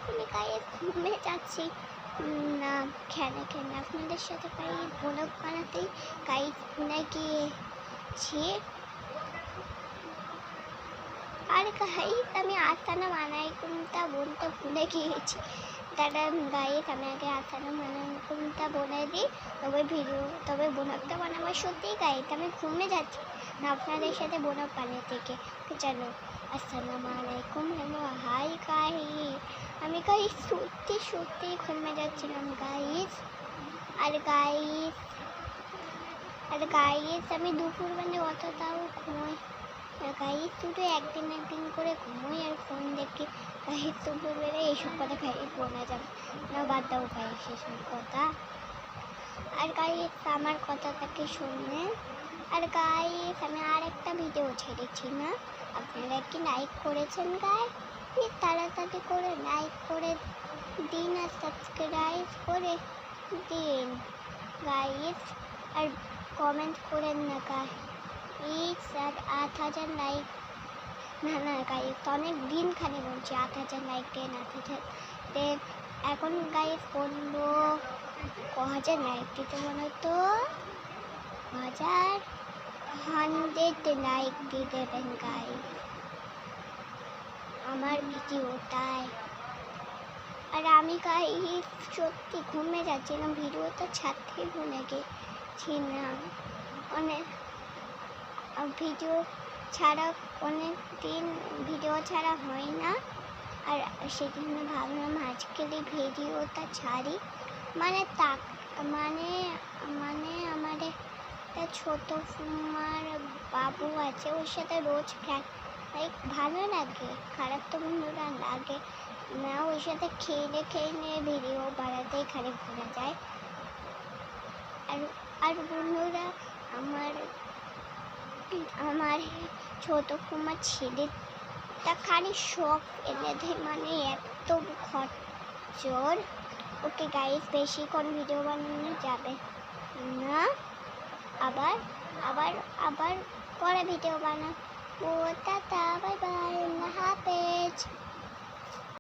এখনই গায়ে ঘুমে যাচ্ছি না খেলে খেলে আপনাদের সাথে গায়ে ব্লগ বানাতেই গায়ে ভুলে গিয়েছি। আর গাইস আমি আসসালামু আলাইকুমটা বলতে ভুলে গিয়েছি। দাদা গাইস আমি আগে আসসালামু আলাইকুমটা বলে দিই, তবে ব্লগটা বানাবো। সত্যি গাইস আমি ঘুমে যাচ্ছি না আপনাদের সাথে ব্লগ বানাতে থেকে। চলো আসসালামু আলাইকুম, হ্যালো হাই গাইস। আমি গাইস সত্যি ঘুমে যাচ্ছিলাম গাইস। আর গাইস আমি দুপুরবেলা অতটাও ঘুমোই গাইস, শুধু একদিন করে ঘুমোই আর ফোন দেখি গাইস। দুপুরবেলা এইসব কথা গাইস বলা যাবে না, বাদ দাও গাইস এসব কথা। আর গাইস আমার কথাটাকে শুনলেন। আর গাইস আমি আর একটা ভিডিও ছেড়েছি না, আপনারা কি লাইক করেছেন গাইস? প্লিজ তাড়াতাড়ি করে লাইক করে দিন আর সাবস্ক্রাইব করে দিন গাইস। আর কমেন্ট করেন না গাইস প্লিজ। আর 8,000 লাইক না গাইস অনেক দিন খানে বলছি 8,000 লাইক দেন 8,000 দেন। এখন গাইস বললো 1,000 লাইক দিতে, বলো তো 100 লাইক দিয়ে দেবেন গাইস আমার ভিডিওটায়। আর আমি গাইস সত্যি ঘুমে যাচ্ছিলাম, ভিডিওটা ছাড়তেই ভুলে গেছিলাম। অনেক ভিডিও ছাড়া অনেক দিন ভিডিও ছাড়া হয় না, আর সেজন্য ভাবলাম আজকের এই ভিডিওটা ছাড়ি। মানে আমার একটা ছোটো ফুমার বাবু আছে, ওর সাথে রোজ ভালো লাগে, খারাপ তো বন্ধুরা লাগে না। ওর সাথে খেলে ভিডিও বানাতে এখানে ঘোরা যায়। আর বন্ধুরা আমার ছোট কুমার ছেলেটা খালি শখ এনে দেয়, মানে এত খরচর। ওকে গাইস বেশিক্ষণ ভিডিও বানানো যাবে না, আবার পরে ভিডিও বানাবো। টাটা বাই বাই, আল্লাহ হাফেজ।